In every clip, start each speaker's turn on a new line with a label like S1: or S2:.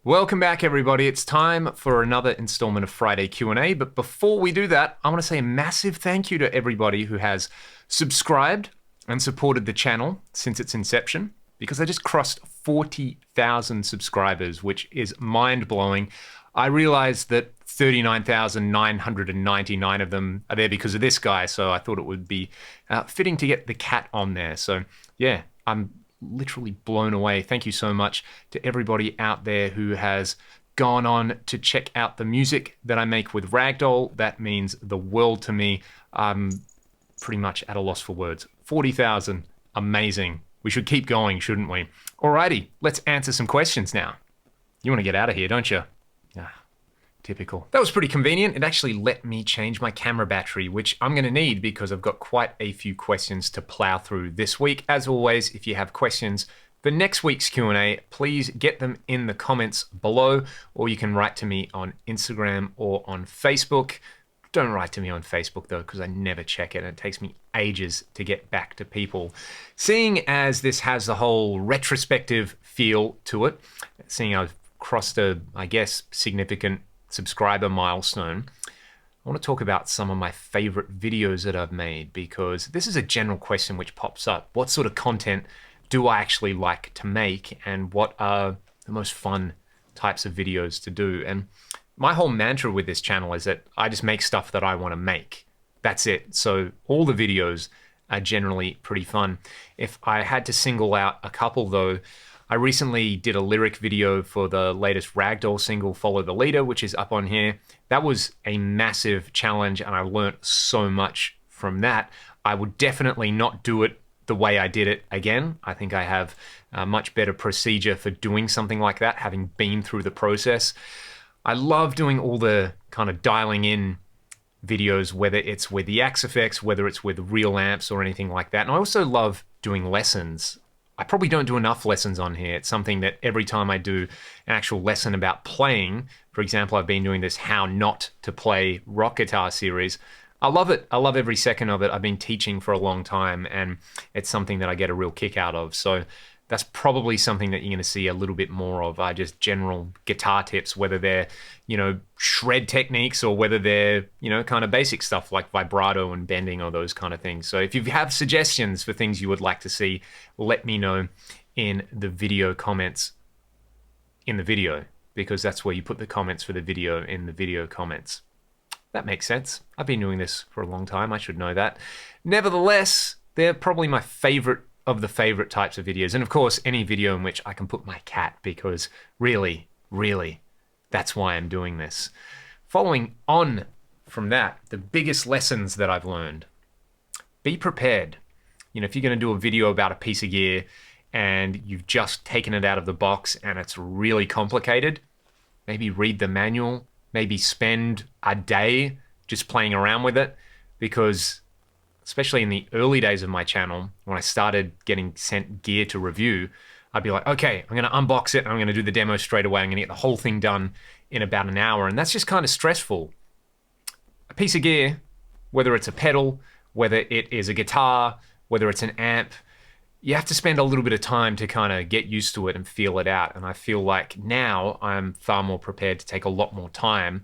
S1: Welcome back, everybody. It's time for another installment of Friday Q&A. But before we do that, I want to say a massive thank you to everybody who has subscribed and supported the channel since its inception, because I just crossed 40,000 subscribers, which is mind-blowing. I realized that 39,999 of them are there because of this guy, so I thought it would be fitting to get the cat on there. So yeah, I'm literally blown away. Thank you so much to everybody out there who has gone on to check out the music that I make with Ragdoll. That means the world to me. I'm pretty much at a loss for words. 40,000, amazing. We should keep going, shouldn't we? Alrighty, let's answer some questions now. You want to get out of here, don't you? Typical. That was pretty convenient. It actually let me change my camera battery, which I'm going to need because I've got quite a few questions to plow through this week. As always, if you have questions for next week's Q&A, please get them in the comments below, or you can write to me on Instagram or on Facebook. Don't write to me on Facebook though, because I never check it and it takes me ages to get back to people. Seeing as this has the whole retrospective feel to it, seeing I've crossed a, I guess, significant subscriber milestone, I want to talk about some of my favorite videos that I've made, because this is a general question which pops up. What sort of content do I actually like to make, and what are the most fun types of videos to do? And my whole mantra with this channel is that I just make stuff that I want to make. That's it. So all the videos are generally pretty fun. If I had to single out a couple though, I recently did a lyric video for the latest Ragdoll single, Follow the Leader, which is up on here. That was a massive challenge and I learned so much from that. I would definitely not do it the way I did it again. I think I have a much better procedure for doing something like that, having been through the process. I love doing all the kind of dialing in videos, whether it's with the Axe effects, whether it's with real amps or anything like that. And I also love doing lessons. I probably don't do enough lessons on here. It's something that every time I do an actual lesson about playing, for example, I've been doing this How Not to Play Rock Guitar series. I love it. I love every second of it. I've been teaching for a long time and it's something that I get a real kick out of. So that's probably something that you're going to see a little bit more of, just general guitar tips, whether they're, shred techniques or whether they're, kind of basic stuff like vibrato and bending or those kind of things. So if you have suggestions for things you would like to see, let me know in the video comments in the video, because that's where you put the comments for the video in the video comments. That makes sense. I've been doing this for a long time. I should know that. Nevertheless, they're probably my favorite of the favorite types of videos. And of course, any video in which I can put my cat, because really, that's why I'm doing this. Following on from that, the biggest lessons that I've learned. Be prepared. If you're going to do a video about a piece of gear and you've just taken it out of the box and it's really complicated, maybe read the manual, maybe spend a day just playing around with it, because especially in the early days of my channel, when I started getting sent gear to review, I'd be like, okay, I'm going to unbox it and I'm going to do the demo straight away. I'm going to get the whole thing done in about an hour. And that's just kind of stressful. A piece of gear, whether it's a pedal, whether it is a guitar, whether it's an amp, you have to spend a little bit of time to kind of get used to it and feel it out. And I feel like now I'm far more prepared to take a lot more time.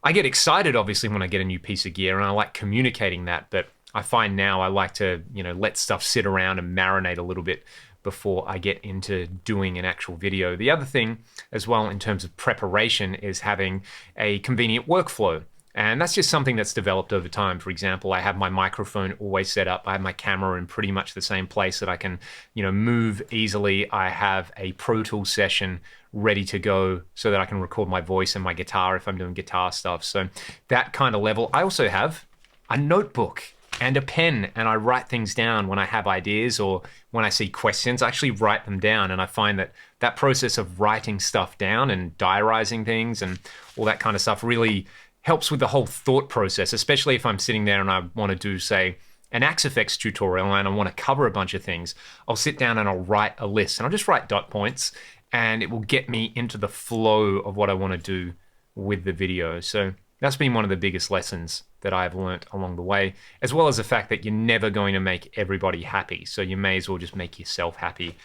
S1: I get excited, obviously, when I get a new piece of gear, and I like communicating that, but I find now I like to, let stuff sit around and marinate a little bit before I get into doing an actual video. The other thing as well in terms of preparation is having a convenient workflow. And that's just something that's developed over time. For example, I have my microphone always set up. I have my camera in pretty much the same place that I can, move easily. I have a Pro Tools session ready to go so that I can record my voice and my guitar if I'm doing guitar stuff. So that kind of level. I also have a notebook and a pen, and I write things down when I have ideas or when I see questions. I actually write them down, and I find that that process of writing stuff down and diarizing things and all that kind of stuff really helps with the whole thought process, especially if I'm sitting there and I want to do, say, an Axe Effects tutorial and I want to cover a bunch of things. I'll sit down and I'll write a list, and I'll just write dot points, and it will get me into the flow of what I want to do with the video. So that's been one of the biggest lessons that I've learnt along the way, as well as the fact that you're never going to make everybody happy. So you may as well just make yourself happy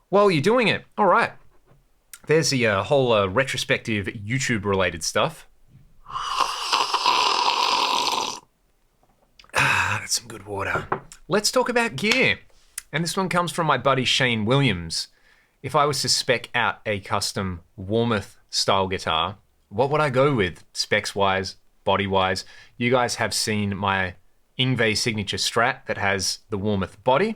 S1: while you're doing it. All right. There's the whole retrospective YouTube related stuff. That's some good water. Let's talk about gear. And this one comes from my buddy Shane Williams. If I was to spec out a custom Warmouth style guitar, what would I go with specs wise, body wise? You guys have seen my Yngwie signature Strat that has the Warmouth body.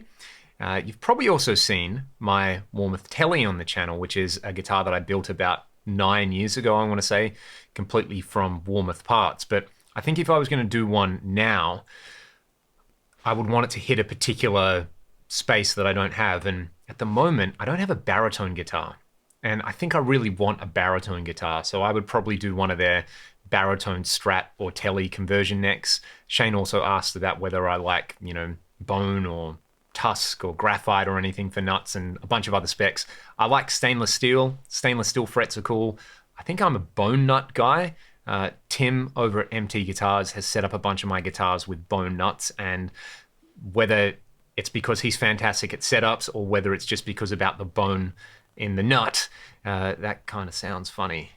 S1: You've probably also seen my Warmouth Telly on the channel, which is a guitar that I built about 9 years ago, I want to say, completely from Warmouth parts. But I think if I was going to do one now, I would want it to hit a particular space that I don't have. And at the moment, I don't have a baritone guitar. And I think I really want a baritone guitar. So I would probably do one of their baritone Strat or Telly conversion necks. Shane also asked about whether I like, you know, bone or tusk or graphite or anything for nuts and a bunch of other specs. I like stainless steel. Stainless steel frets are cool. I think I'm a bone nut guy. Tim over at MT Guitars has set up a bunch of my guitars with bone nuts, and whether it's because he's fantastic at setups or whether it's just because about the bone in the nut, that kind of sounds funny.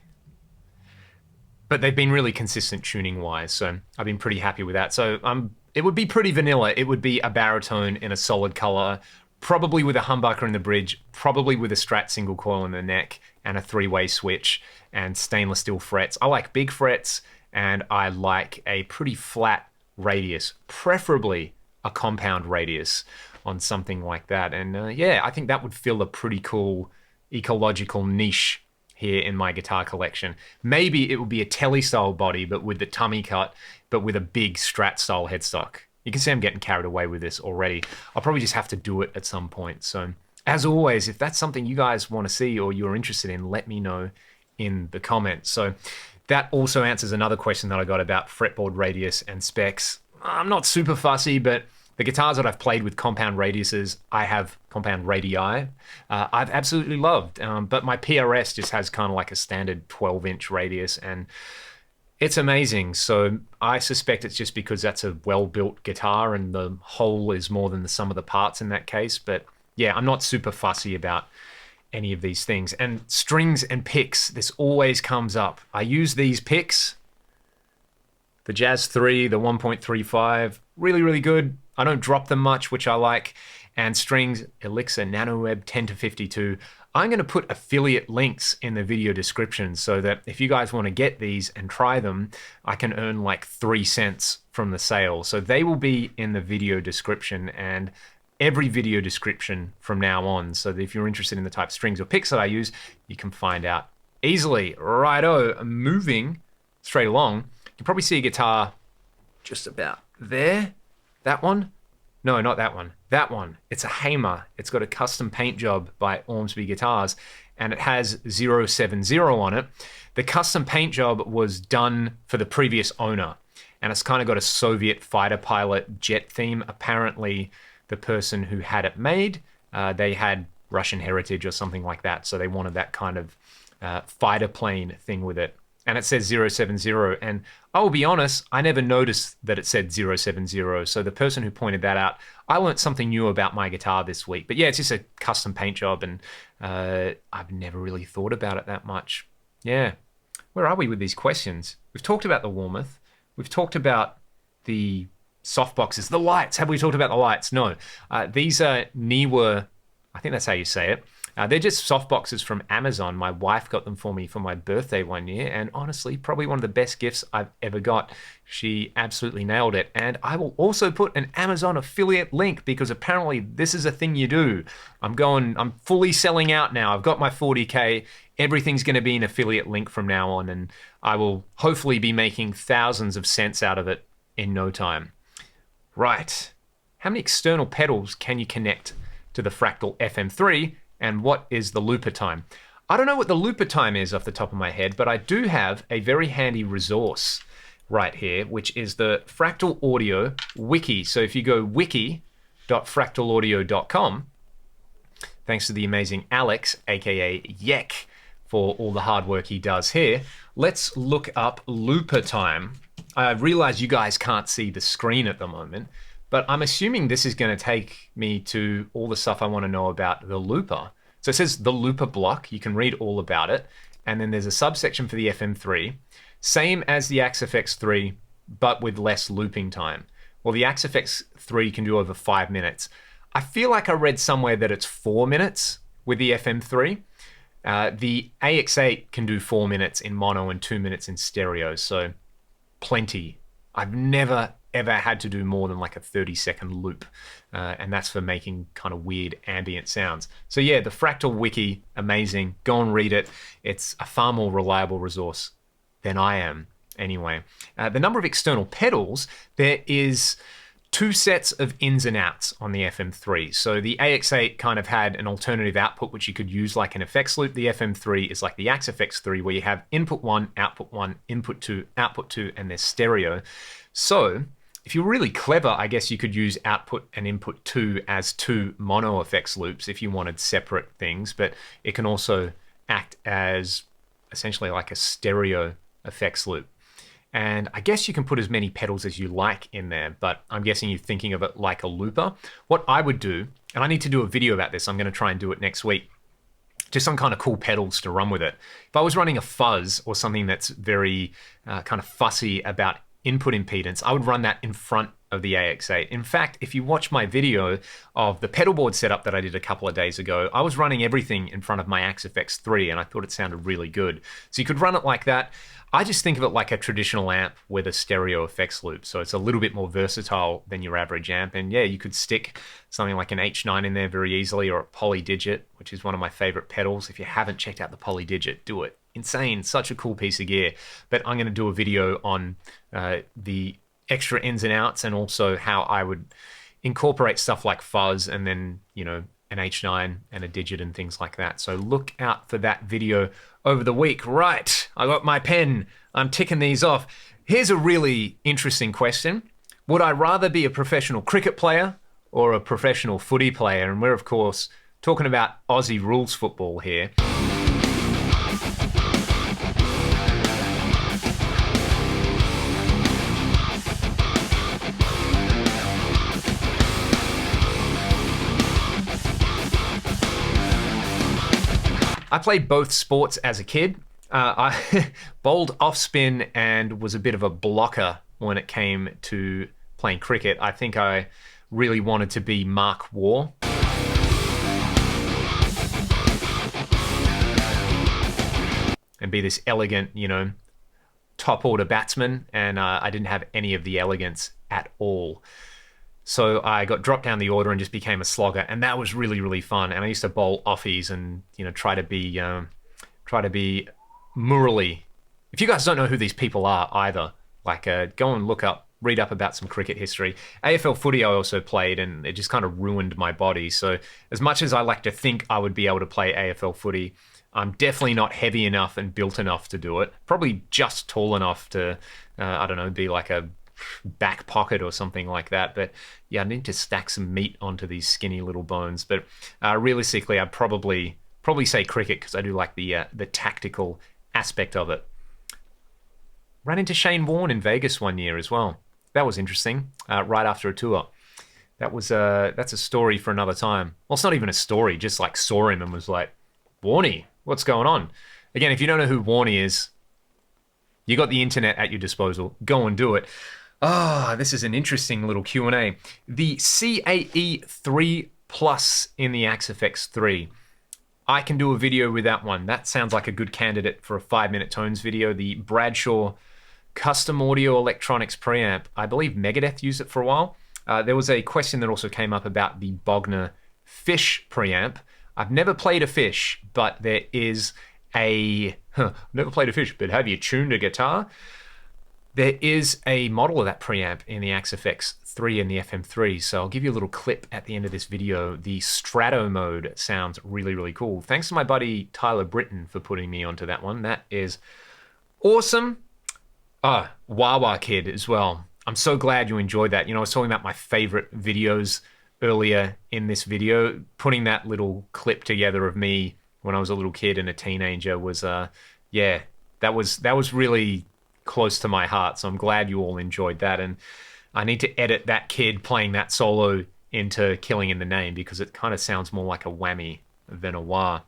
S1: But they've been really consistent tuning wise, so I've been pretty happy with that. So it would be pretty vanilla. It would be a baritone in a solid color, probably with a humbucker in the bridge, probably with a Strat single coil in the neck and a 3-way switch and stainless steel frets. I like big frets and I like a pretty flat radius, preferably a compound radius on something like that. And yeah, I think that would fill a pretty cool ecological niche here in my guitar collection. Maybe it would be a Telly style body, but with the tummy cut, but with a big Strat style headstock. You can see I'm getting carried away with this already. I'll probably just have to do it at some point. So as always, if that's something you guys want to see or you're interested in, let me know in the comments. So that also answers another question that I got about fretboard radius and specs. I'm not super fussy, but the guitars that I've played with compound radiuses, I have compound radii, I've absolutely loved. But my PRS just has kind of like a standard 12-inch radius, and it's amazing. So I suspect it's just because that's a well-built guitar and the whole is more than the sum of the parts in that case. But yeah, I'm not super fussy about any of these things. And strings and picks, this always comes up. I use these picks, the Jazz 3, the 1.35, really, really good. I don't drop them much, which I like. And strings, Elixir NanoWeb 10 to 52. I'm going to put affiliate links in the video description so that if you guys want to get these and try them, I can earn like 3 cents from the sale. So they will be in the video description and every video description from now on. So that if you're interested in the type of strings or picks that I use, you can find out easily. Righto, moving straight along. You can probably see a guitar just about there. That one? No, not that one. That one. It's a Hamer. It's got a custom paint job by Ormsby Guitars, and it has 070 on it. The custom paint job was done for the previous owner, and it's kind of got a Soviet fighter pilot jet theme. Apparently, the person who had it made, they had Russian heritage or something like that, so they wanted that kind of fighter plane thing with it. And it says 070, and I'll be honest, I never noticed that it said 070, so the person who pointed that out, I learned something new about my guitar this week. But yeah, it's just a custom paint job, and I've never really thought about it that much. Yeah, where are we with these questions? We've talked about the Warmouth, we've talked about the softboxes, the lights. Have we talked about the lights? No. These are Niwa, I think that's how you say it. They're just softboxes from Amazon. My wife got them for me for my birthday one year, and honestly, probably one of the best gifts I've ever got. She absolutely nailed it. And I will also put an Amazon affiliate link because apparently this is a thing you do. I'm fully selling out now. I've got my 40K. Everything's going to be an affiliate link from now on, and I will hopefully be making thousands of cents out of it in no time. Right. How many external pedals can you connect to the Fractal FM3? And what is the looper time? I don't know what the looper time is off the top of my head, but I do have a very handy resource right here, which is the Fractal Audio Wiki. So if you go wiki.fractalaudio.com, thanks to the amazing Alex, aka Yek, for all the hard work he does here, let's look up looper time. I realize you guys can't see the screen at the moment, but I'm assuming this is going to take me to all the stuff I want to know about the looper. So it says the looper block. You can read all about it. And then there's a subsection for the FM3, same as the AxeFX3, but with less looping time. Well, the AxeFX3 can do over 5 minutes. I feel like I read somewhere that it's 4 minutes with the FM3. The AX8 can do 4 minutes in mono and 2 minutes in stereo, so plenty. I've never ever had to do more than like a 30-second loop, and that's for making kind of weird ambient sounds. So yeah, the Fractal wiki, amazing. Go and read it. It's a far more reliable resource than I am anyway. The number of external pedals, there is 2 sets of ins and outs on the FM3. So the AX8 kind of had an alternative output which you could use like an effects loop. The FM3 is like the AxeFX3 where you have input 1, input 2, output 2, and there's stereo. So if you're really clever, I guess you could use output and input 2 as 2 mono effects loops if you wanted separate things, but it can also act as essentially like a stereo effects loop. And I guess you can put as many pedals as you like in there, but I'm guessing you're thinking of it like a looper. What I would do, and I need to do a video about this, I'm going to try and do it next week, just some kind of cool pedals to run with it. If I was running a fuzz or something that's very kind of fussy about input impedance, I would run that in front of the AX8. In fact, if you watch my video of the pedal board setup that I did a couple of days ago, I was running everything in front of my AxeFX3 and I thought it sounded really good. So you could run it like that. I just think of it like a traditional amp with a stereo effects loop. So it's a little bit more versatile than your average amp. And yeah, you could stick something like an H9 in there very easily, or a Polydigit, which is one of my favorite pedals. If you haven't checked out the Polydigit, do it. Insane, such a cool piece of gear. But I'm going to do a video on the extra ins and outs, and also how I would incorporate stuff like fuzz and then, you know, an H9 and a digit and things like that. So look out for that video over the week. Right, I got my pen. I'm ticking these off. Here's a really interesting question. Would I rather be a professional cricket player or a professional footy player? And we're, of course, talking about Aussie rules football here. I played both sports as a kid. I bowled off spin and was a bit of a blocker when it came to playing cricket. I think I really wanted to be Mark Waugh. And be this elegant, you know, top order batsman. And I didn't have any of the elegance at all. So I got dropped down the order and just became a slogger, and that was really, really fun. And I used to bowl offies and, you know, try to be Murali. If you guys don't know who these people are either, like go and read up about some cricket history. AFL footy I also played, and it just kind of ruined my body. So as much as I like to think I would be able to play AFL footy, I'm definitely not heavy enough and built enough to do it. Probably just tall enough to, I don't know, be like a back pocket or something like that. But yeah, I need to stack some meat onto these skinny little bones. But realistically, I'd probably say cricket, because I do like the tactical aspect of it. Ran into Shane Warne in Vegas one year as well. That was interesting. Right after a tour. That's a story for another time. Well, it's not even a story. Just like saw him and was like, Warnie, what's going on? Again, if you don't know who Warnie is, you got the internet at your disposal. Go and do it. This is an interesting little Q&A. The CAE 3 Plus in the AxeFX3. I can do a video with that one. That sounds like a good candidate for a 5-minute tones video. The Bradshaw Custom Audio Electronics Preamp. I believe Megadeth used it for a while. There was a question that also came up about the Bogner Fish preamp. I've never played a Fish, but there is never played a Fish, but have you tuned a guitar? There is a model of that preamp in the AxeFX3 and the FM3, so I'll give you a little clip at the end of this video. The Strato mode sounds really, really cool. Thanks to my buddy Tyler Britton for putting me onto that one. That is awesome. Wawa Kid as well. I'm so glad you enjoyed that. You know, I was talking about my favorite videos earlier in this video. Putting that little clip together of me when I was a little kid and a teenager was, yeah, that was really close to my heart. So I'm glad you all enjoyed that. And I need to edit that kid playing that solo into Killing in the Name, because it kind of sounds more like a whammy Venoir.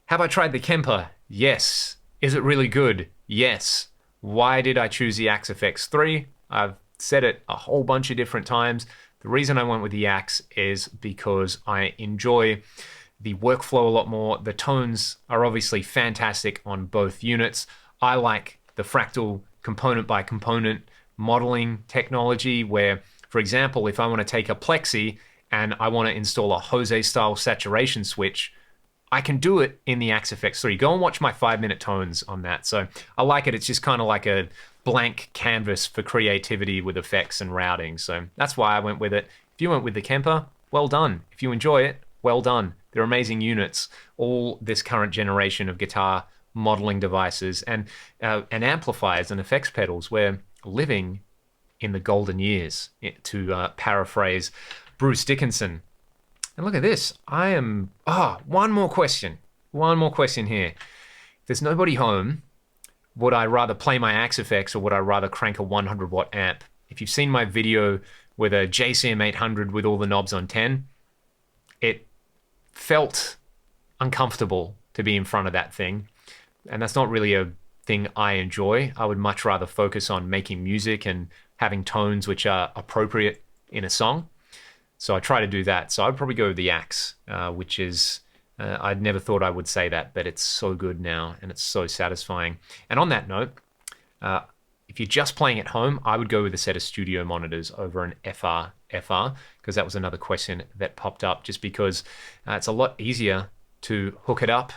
S1: Have I tried the Kemper? Yes. Is it really good? Yes. Why did I choose the Axe FX3? I've said it a whole bunch of different times. The reason I went with the Axe is because I enjoy the workflow a lot more. The tones are obviously fantastic on both units. I like the Fractal component by component modeling technology where, for example, if I want to take a plexi and I want to install a Jose style saturation switch, I can do it in the Axe FX3. Go and watch my 5-minute tones on that. So I like it. It's just kind of like a blank canvas for creativity with effects and routing. So that's why I went with it. If you went with the Kemper, well done. If you enjoy it, well done. They're amazing units. All this current generation of guitar modeling devices and amplifiers and effects pedals. We're living in the golden years, to paraphrase Bruce Dickinson. And look at this. One more question. One more question here. If there's nobody home, would I rather play my Axe FX or would I rather crank a 100 watt amp? If you've seen my video with a JCM 800 with all the knobs on 10, it felt uncomfortable to be in front of that thing. And that's not really a thing I enjoy. I would much rather focus on making music and having tones which are appropriate in a song. So I try to do that. So I'd probably go with the Axe, which is, I'd never thought I would say that, but it's so good now and it's so satisfying. And on that note, if you're just playing at home, I would go with a set of studio monitors over an FR, because that was another question that popped up, just because it's a lot easier to hook it up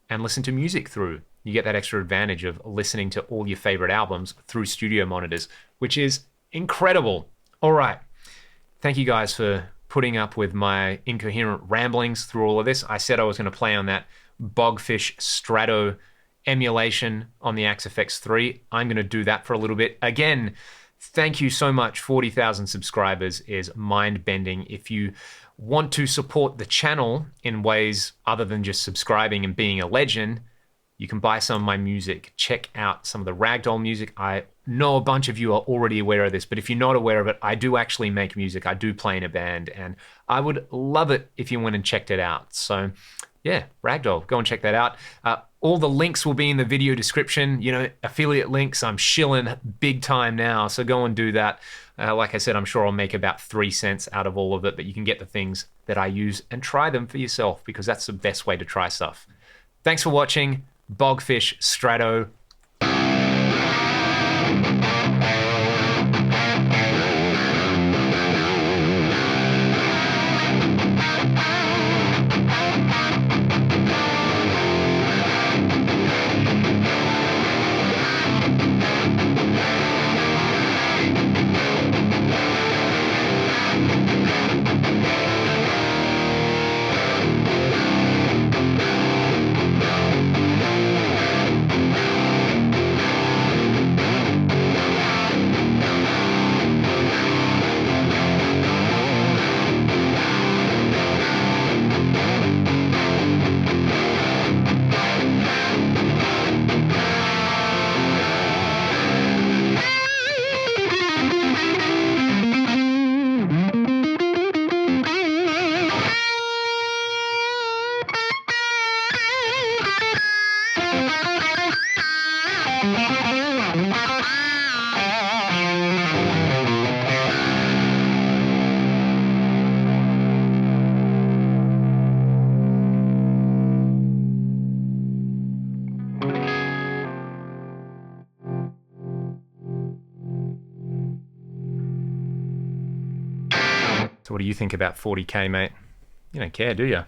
S1: and listen to music through. You get that extra advantage of listening to all your favorite albums through studio monitors, which is incredible. All right. Thank you guys for putting up with my incoherent ramblings through all of this. I said I was going to play on that Bogfish Strato emulation on the Axe FX3. I'm going to do that for a little bit. Again, thank you so much. 40,000 subscribers is mind-bending. If you want to support the channel in ways other than just subscribing and being a legend, you can buy some of my music. Check out some of the Ragdoll music. I know a bunch of you are already aware of this, but if you're not aware of it, I do actually make music. I do play in a band, and I would love it if you went and checked it out. So yeah, Ragdoll, go and check that out. All the links will be in the video description. You know, affiliate links, I'm shilling big time now, so go and do that. Like I said, I'm sure I'll make about 3 cents out of all of it, but you can get the things that I use and try them for yourself, because that's the best way to try stuff. Thanks for watching. Bogfish Strato. So what do you think about 40K, mate? You don't care, do you?